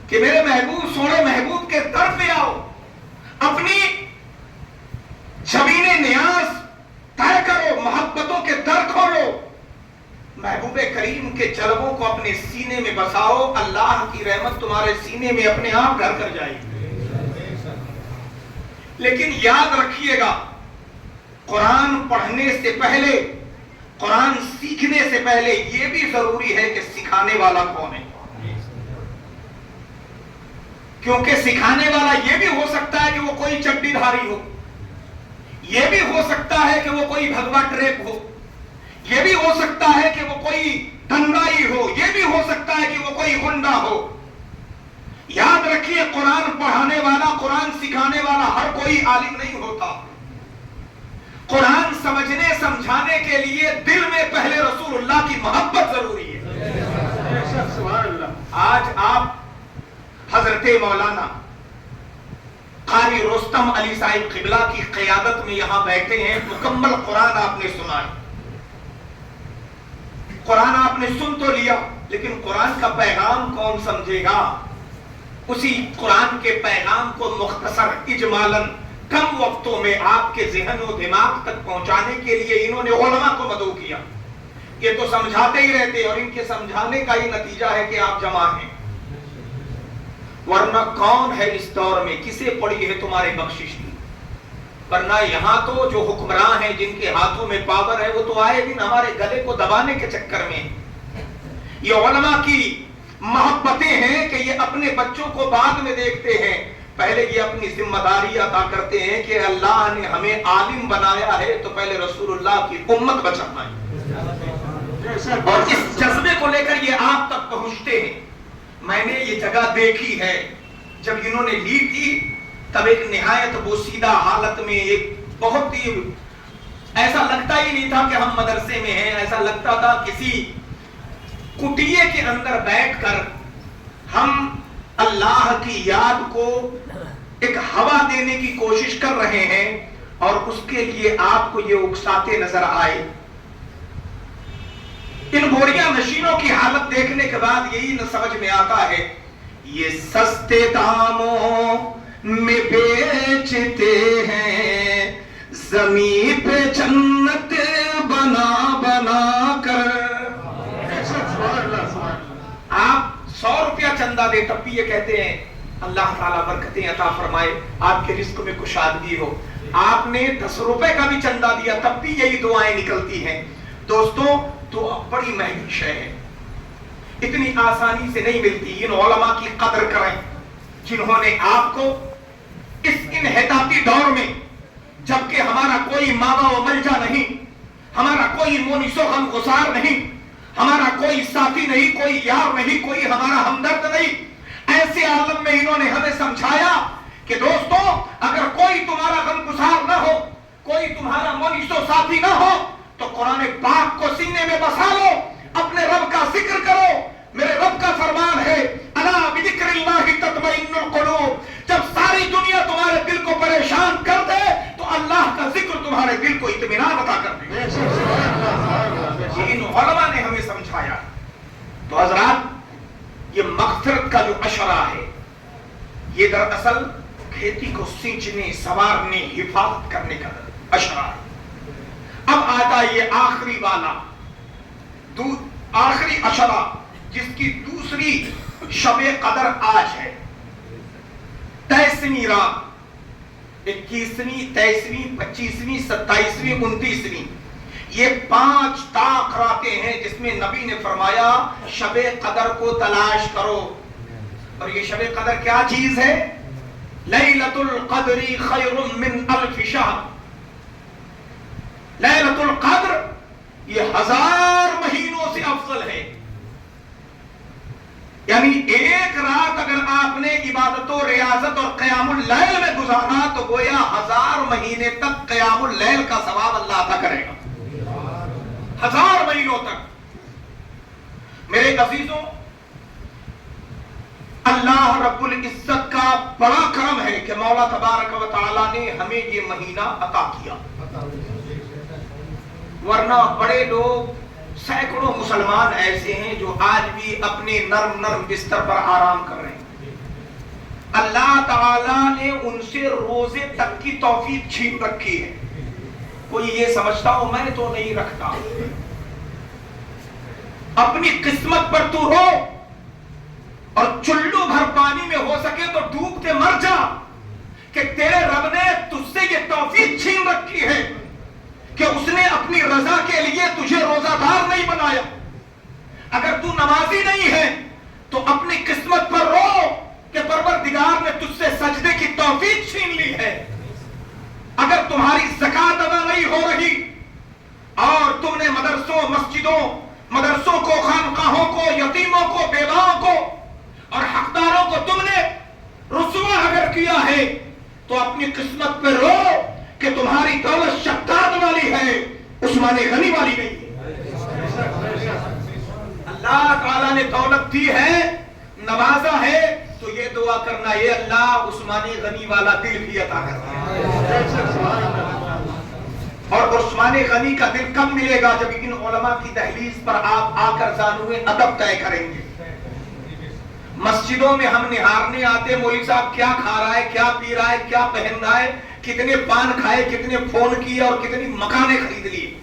کہ میرے محبوب سونے محبوب کے در پہ آؤ, اپنی زمین نیاز طے کرو, محبتوں کے در کھولو, محبوب کریم کے جلووں کو اپنے سینے میں بساؤ, اللہ کی رحمت تمہارے سینے میں اپنے آپ گھر کر جائے گی. لیکن یاد رکھیے گا, قرآن پڑھنے سے پہلے, قرآن سیکھنے سے پہلے یہ بھی ضروری ہے کہ سکھانے والا کون ہے, کیونکہ سکھانے والا یہ بھی ہو سکتا ہے کہ وہ کوئی چڈی دھاری ہو, یہ بھی ہو سکتا ہے کہ وہ کوئی بھگوا ٹریپ ہو, یہ بھی ہو سکتا ہے کہ وہ کوئی دنگائی ہو, یہ بھی ہو سکتا ہے کہ وہ کوئی غنڈہ ہو. یاد رکھیے, قرآن پڑھانے والا, قرآن سکھانے والا ہر کوئی عالم نہیں ہوتا. قرآن سمجھنے سمجھانے کے لیے دل میں پہلے رسول اللہ کی محبت ضروری ہے. آج آپ حضرت مولانا قاری رستم علی صاحب قبلہ کی قیادت میں یہاں بیٹھے ہیں, مکمل قرآن آپ نے سنا ہے, قرآن آپ نے سن تو لیا, لیکن قرآن کا پیغام کون سمجھے گا؟ اسی قرآن کے پیغام کو مختصر اجمالاً کم وقتوں میں آپ کے ذہن و دماغ تک پہنچانے کے لیے انہوں نے علماء کو مدعو کیا. یہ تو سمجھاتے ہی رہتے اور ان کے سمجھانے کا ہی نتیجہ ہے کہ آپ جمع ہیں, ورنہ کون ہے اس دور میں, کسے پڑی ہے تمہارے بخشش کی؟ ورنہ یہاں تو جو حکمراں ہیں, جن کے ہاتھوں میں پاور ہے, وہ تو آئے دن ہمارے گلے کو دبانے کے چکر میں. یہ علماء کی محبتیں ہیں کہ یہ اپنے بچوں کو بعد میں دیکھتے ہیں, پہلے یہ اپنی ذمہ داری ادا کرتے ہیں کہ اللہ نے ہمیں عالم بنایا ہے تو پہلے رسول اللہ کی امت بچانا ہے, اور اس جذبے کو لے کر یہ آپ تک پہنچتے ہیں. میں نے یہ جگہ دیکھی ہے, جب انہوں نے لی تھی تب ایک نہایت بوسیدہ حالت میں, ایک بہت ہی ایسا لگتا ہی نہیں تھا کہ ہم مدرسے میں ہیں, ایسا لگتا تھا کسی کٹیے کے اندر بیٹھ کر ہم اللہ کی یاد کو ایک ہوا دینے کی کوشش کر رہے ہیں, اور اس کے لیے آپ کو یہ اکساتے نظر آئے. ان بوریاں نشینوں کی حالت دیکھنے کے بعد یہی نہ سمجھ میں آتا ہے, یہ سستے داموں میں بیچتے ہیں, زمین پہ جنت بنا بنا کر. آپ 100 روپیہ چندہ دے تب بھی یہ کہتے ہیں اللہ تعالیٰ برکتیں عطا فرمائے, آپ کے رزق میں کشادگی ہو. آپ نے 10 روپے کا بھی چندہ دیا تب بھی یہی دعائیں نکلتی ہیں. دوستوں, تو بڑی مہنگی شے ہے, اتنی آسانی سے نہیں ملتی. ان علماء کی قدر کریں جنہوں نے آپ کو اس انحطاطی دور میں, جبکہ ہمارا کوئی ماوا و ملجا نہیں, ہمارا کوئی مونس و غمگسار نہیں, ہمارا کوئی ساتھی نہیں, کوئی یار نہیں, کوئی ہمارا ہمدرد نہیں, ایسے عالم میں انہوں نے ہمیں سمجھایا کہ دوستو, اگر کوئی تمہارا غمگسار نہ ہو, کوئی تمہارا مونس و ساتھی نہ ہو, تو قرآن پاک کو سینے میں بسا لو, اپنے رب کا ذکر کرو. میرے رب کا فرمان ہے الا بذکر اللہ تطمئن القلوب. جب ساری دنیا تمہارے دل کو پریشان کر دے تو اللہ کا ذکر تمہارے دل کو اطمینان عطا کر دے. ان علماء نے ہمیں سمجھایا. تو حضرات, یہ مغفرت کا جو اشرا ہے, یہ دراصل کھیتی کو سینچنے, سوارنے, حفاظت کرنے کا اشرا ہے. اب آتا یہ آخری والا, آخری اشرا, جس کی دوسری شب قدر آج ہے. 23ویں رات, 21ویں, 23ویں, 25ویں, 27ویں, 29ویں, یہ 5 طاق راتیں ہیں جس میں نبی نے فرمایا شب قدر کو تلاش کرو. اور یہ شب قدر کیا چیز ہے؟ لیلۃ القدر خیر من 1000 شہر. لیلۃ القدر یہ 1000 مہینوں سے افضل ہے. یعنی ایک رات اگر آپ نے عبادت و ریاضت اور قیام اللیل میں گزارا تو گویا 1000 مہینے تک قیام اللیل کا ثواب اللہ عطا کرے گا. 1000 مہینوں تک. میرے عزیزوں, اللہ رب العزت کا بڑا کرم ہے کہ مولا تبارک و تعالیٰ نے ہمیں یہ مہینہ عطا کیا. ورنہ بڑے لوگ, سینکڑوں مسلمان ایسے ہیں جو آج بھی اپنے نرم نرم بستر پر آرام کر رہے ہیں. اللہ تعالیٰ نے ان سے روزے تک کی توفیق چھین رکھی ہے. کوئی یہ سمجھتا ہو میں تو نہیں رکھتا. اپنی قسمت پر تو رو اور چلو بھر پانی میں ہو سکے تو ڈوب کے مر جا کہ تیرے رب نے تجھ سے یہ توفیق چھین رکھی ہے کہ اس نے اپنی رضا کے لیے تجھے روزہ دار نہیں بنایا. اگر تو نمازی نہیں ہے تو اپنی قسمت پر رو کہ پروردگار نے تجھ سے سجدے کی توفیق چھین لی ہے. اگر تمہاری زکات ادا نہیں ہو رہی اور تم نے مدرسوں کو، خانقاہوں کو، یتیموں کو، بیواؤں کو اور حقداروں کو تم نے رسوا اگر کیا ہے تو اپنی قسمت پہ رو کہ تمہاری دولت شداد والی ہے، عثمان غنی والی نہیں ہے. اللہ تعالیٰ نے دولت دی ہے، نوازا ہے، تو یہ دعا کرنا یہ اللہ عثمان غنی والا دل بھی عطا کرنا. اور عثمان غنی کا دل کب ملے گا؟ جب ان علماء کی دہلیز پر آپ آ کر زانوئے ادب طے کریں گے. مسجدوں میں ہم نہارنے آتے، مولوی صاحب کیا کھا رہا ہے، کیا پی رہا ہے، کیا پہن رہا ہے، کتنے پان کھائے، کتنے فون کیے اور کتنی مکانیں خرید لیے.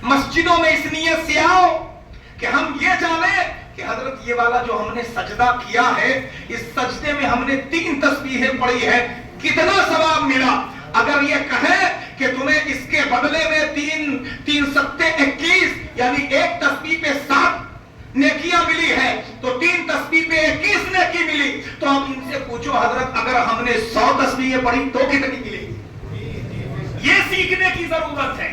مسجدوں میں اس نیت سے آؤ کہ ہم یہ جانیں کہ حضرت یہ والا جو ہم نے سجدہ کیا ہے، اس سجدے میں ہم نے 3 تسبیحیں پڑھی ہے، کتنا ثواب ملا. اگر یہ کہیں کہ تمہیں اس کے بدلے میں 3 ستے 21 یعنی ایک تسبیح پہ 7 نیکیاں ملی ہے تو 3 تسبیح پہ 21 نیکی ملی، تو ہم ان سے پوچھو حضرت اگر ہم نے 100 تسبیحیں پڑھی تو کتنی ملے گی؟ یہ سیکھنے کی ضرورت ہے.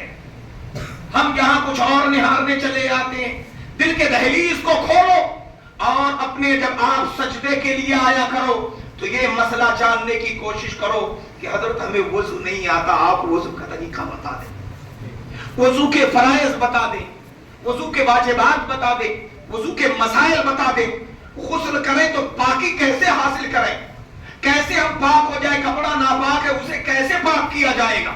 ہم یہاں کچھ اور نہارنے چلے آتے ہیں. دل کے دہلیز کو کھولو اور اپنے جب آپ سجدے کے لیے آیا کرو تو یہ مسئلہ جاننے کی کوشش کرو کہ حضرت ہمیں وضو نہیں آتا، آپ وضو کا طریقہ بتا دیں، وضو کے فرائض بتا دیں، وضو کے واجبات بتا دیں، وضو کے مسائل بتا دیں. غسل کریں تو پاکی کیسے حاصل کریں، کیسے ہم پاک ہو جائے، کپڑا ناپاک ہے اسے کیسے پاک کیا جائے گا،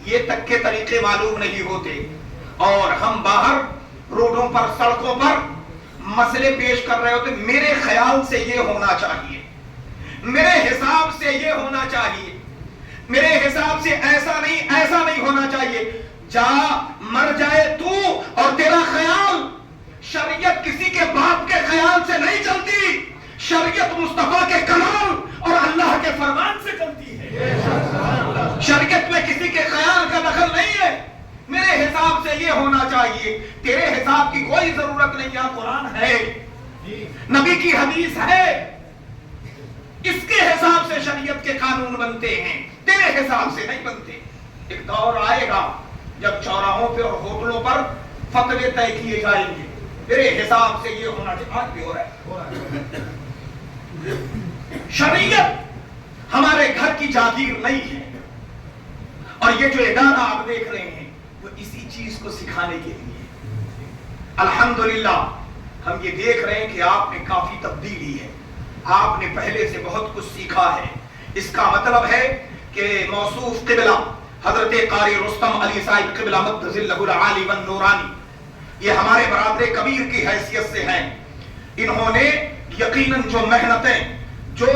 یہ تک کے طریقے معلوم نہیں ہوتے. اور ہم باہر روڈوں پر، سڑکوں پر مسئلے پیش کر رہے ہوتے. میرے خیال سے یہ ہونا چاہیے، میرے حساب سے یہ ہونا چاہیے، میرے حساب سے ایسا نہیں ہونا چاہیے. جا مر جائے تو اور تیرا خیال. شریعت کسی کے باپ کے خیال سے نہیں چلتی، شریعت مصطفیٰ کے کلام اور اللہ کے فرمان سے چلتی ہے. شریعت میں کسی کے خیال کا دخل نہیں ہے. میرے حساب سے یہ ہونا چاہیے، تیرے حساب کی کوئی ضرورت نہیں. یہاں قرآن ہے، نبی کی حدیث ہے، اس کے حساب سے شریعت کے قانون بنتے ہیں، تیرے حساب سے نہیں بنتے. ایک دور آئے گا جب چوراہوں پہ اور ہوٹلوں پر فتوے طے کیے جائیں گے، تیرے حساب سے یہ ہونا چاہیے. آج بھی ہو رہا ہے. شریعت ہمارے گھر کی جاگیر نہیں ہے، اور یہ جو ادارہ آپ دیکھ رہے ہیں وہ اسی چیز کو سکھانے کے لیے. الحمدللہ ہم یہ دیکھ رہے ہیں کہ آپ میں کافی تبدیلی ہے، آپ نے پہلے سے بہت کچھ سیکھا ہے. اس کا مطلب ہے کہ موصوف قبلہ حضرت قاری رستم علی صاحب قبلہ مدظلہ العالی والنورانی یہ ہمارے برادر کبیر کی حیثیت سے ہیں. انہوں نے یقیناً جو محنتیں، جو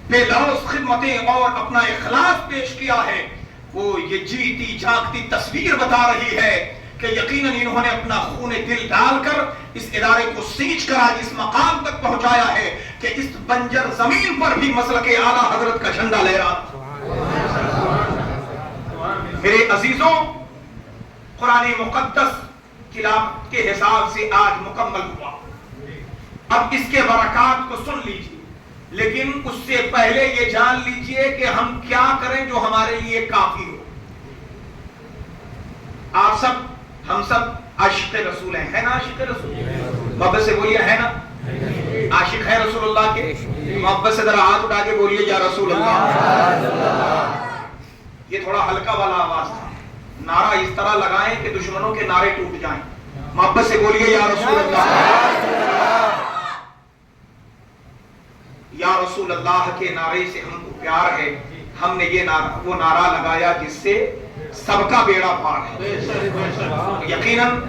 بے لوث خدمتیں اور اپنا اخلاص پیش کیا ہے وہ یہ جیتی جاگتی تصویر بتا رہی ہے کہ یقیناً انہوں نے اپنا خون دل ڈال کر اس ادارے کو سینچ کر آج اس مقام تک پہنچایا ہے کہ اس بنجر زمین پر بھی مسلک اعلیٰ حضرت کا جھنڈا لہرا. میرے عزیزوں، قرآن مقدس تلاوت کے حساب سے آج مکمل ہوا. اب اس کے برکات کو سن لیجیے، لیکن اس سے پہلے یہ جان لیجئے کہ ہم کیا کریں جو ہمارے لیے کافی ہو. آپ سب، ہم سب عاشق رسول ہیں، ہے نا؟ عاشق رسول محبت سے بولیے، ہے نا؟ عاشق ہے رسول اللہ کے؟ محبت سے ذرا ہاتھ اٹھا کے بولیے یا رسول اللہ. یہ تھوڑا ہلکا والا آواز تھا. نعرہ اس طرح لگائیں کہ دشمنوں کے نعرے ٹوٹ جائیں. محبت سے بولیے یا رسول اللہ. یا رسول اللہ کے نعرے سے ہم کو پیار ہے. ہم نے یہ وہ نعرہ لگایا جس سے سب کا بیڑا پار ہے. یقیناً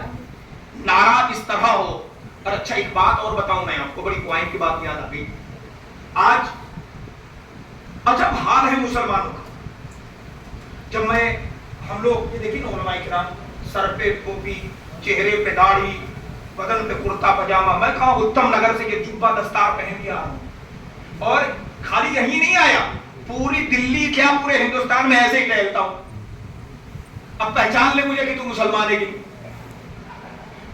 نعرہ اس طرح ہو. اور اچھا ایک بات اور بتاؤں میں آپ کو، بڑی پوائنٹ کی بات یاد آ گئی. آج حال ہے مسلمانوں کا. جب میں ہم لوگ یہ دیکھیں نا علماء کرام سر پہ ٹوپی, چہرے پہ داڑھی, بدن پہ کرتا پاجامہ, میں کہاں اتم نگر سے یہ جبہ دستار پہن کے آ رہا ہوں, اور خالی یہی نہیں آیا, پوری دلی کیا پورے ہندوستان میں ایسے ہی ٹہلتا ہوں. اب پہچان لے مجھے کہ تو مسلمان ہے کہ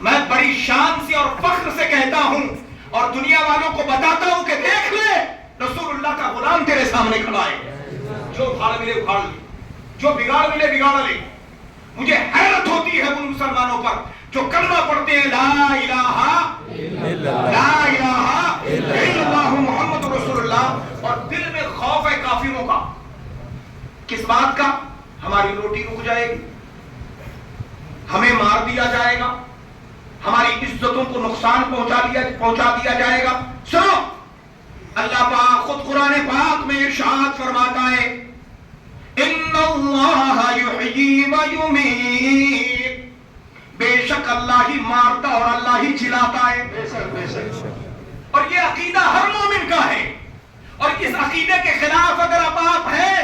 میں بڑی شان سے اور فخر سے کہتا ہوں اور دنیا والوں کو بتاتا ہوں کہ دیکھ لے رسول اللہ کا غلام تیرے سامنے کھڑا ہے. جو اکھاڑ ملے اکھاڑ لے, جو بگاڑ ملے بگاڑ لے. مجھے حیرت ہوتی ہے ان مسلمانوں پر جو کلمہ پڑھتے ہیں لا الہ الا اللہ محمد رسول اللہ, اور دل میں خوف ہے کافروں کا. کس بات کا؟ ہماری روٹی رک جائے گی, ہمیں مار دیا جائے گا, ہماری عزتوں کو نقصان پہنچا دیا جائے گا. سنو, اللہ پاک خود قرآن پاک میں ارشاد فرماتا ہے ان اللہ یحیی و یمیت, بے شک اللہ ہی مارتا اور اللہ ہی جلاتا ہے. اور یہ عقیدہ ہر مومن کا ہے, اور اس عقیدے کے خلاف اگر آپ ہیں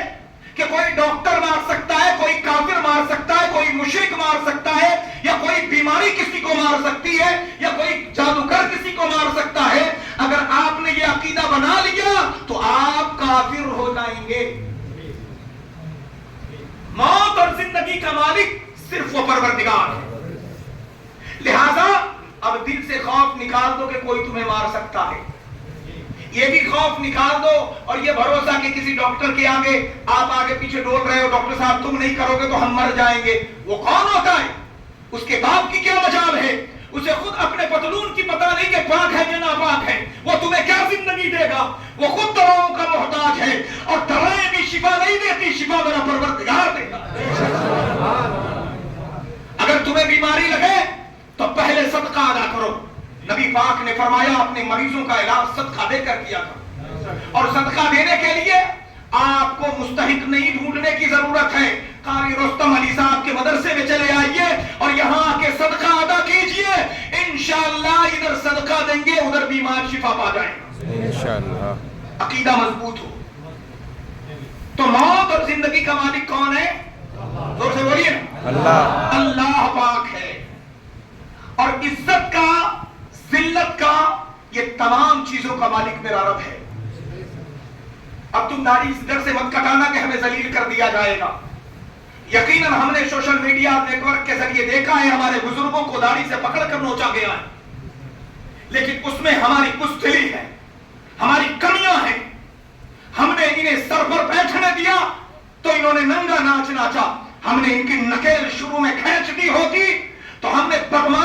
کہ کوئی ڈاکٹر مار سکتا ہے, کوئی کافر مار سکتا ہے, کوئی مشرک مار سکتا ہے, یا کوئی بیماری کسی کو مار سکتی ہے, یا کوئی جادوگر کسی کو مار سکتا ہے, اگر آپ نے یہ عقیدہ بنا لیا تو آپ کافر ہو جائیں گے. موت اور زندگی کا مالک صرف وہ پروردگار ہے. لہذا اب دل سے خوف نکال دو کہ کوئی تمہیں مار سکتا ہے. یہ بھی خوف نکال دو اور یہ بھروسہ کہ کسی ڈاکٹر کے آگے آپ آگے پیچھے ڈول رہے ہو, ڈاکٹر صاحب تم نہیں کرو گے تو ہم مر جائیں گے. وہ کون ہوتا ہے؟ اس کے باپ کی کیا مجال ہے؟ اسے خود اپنے پتلون کی پتہ نہیں کہ پاک ہے یا ناپاک ہے. وہ تمہیں کیا زندگی دے گا؟ وہ خود دواؤں کا محتاج ہے, اور دوائیں بھی شفا نہیں دیتی, شفا میرا پروردگار دے گا. اگر تمہیں بیماری لگے تو پہلے صدقہ ادا کرو. نبی پاک نے فرمایا اپنے مریضوں کا علاج صدقہ دے کر کیا کرو, اور صدقہ دینے کے لیے آپ کو مستحق نہیں ڈھونڈنے کی ضرورت ہے. قاری رستم علی صاحب کے مدرسے میں چلے آئیے اور یہاں آ کے صدقہ ادا کیجئے, انشاءاللہ ادھر صدقہ دیں گے ادھر بیمار شفا پا جائیں گے انشاءاللہ. عقیدہ مضبوط ہو. تو موت اور زندگی کا مالک کون ہے؟ زور سے بولیے نا. اللہ. اللہ پاک ہے, اور عزت کا, ذلت کا, یہ تمام چیزوں کا مالک میرا رب ہے. اب تم داڑھی اس در سے مت کٹانا کہ ہمیں ذلیل کر دیا جائے گا. یقیناً ہم نے سوشل میڈیا نیٹ ورک کے ذریعے دیکھا ہے ہمارے بزرگوں کو داڑھی سے پکڑ کر نوچا گیا ہے, لیکن اس میں ہماری بزدلی ہے, ہماری کمیاں ہیں. ہم نے انہیں سر پر بیٹھنے دیا تو انہوں نے ننگا ناچ ناچا. ہم نے ان کی نکیل شروع میں کھینچ دی ہوتی تو ہم نے بدماش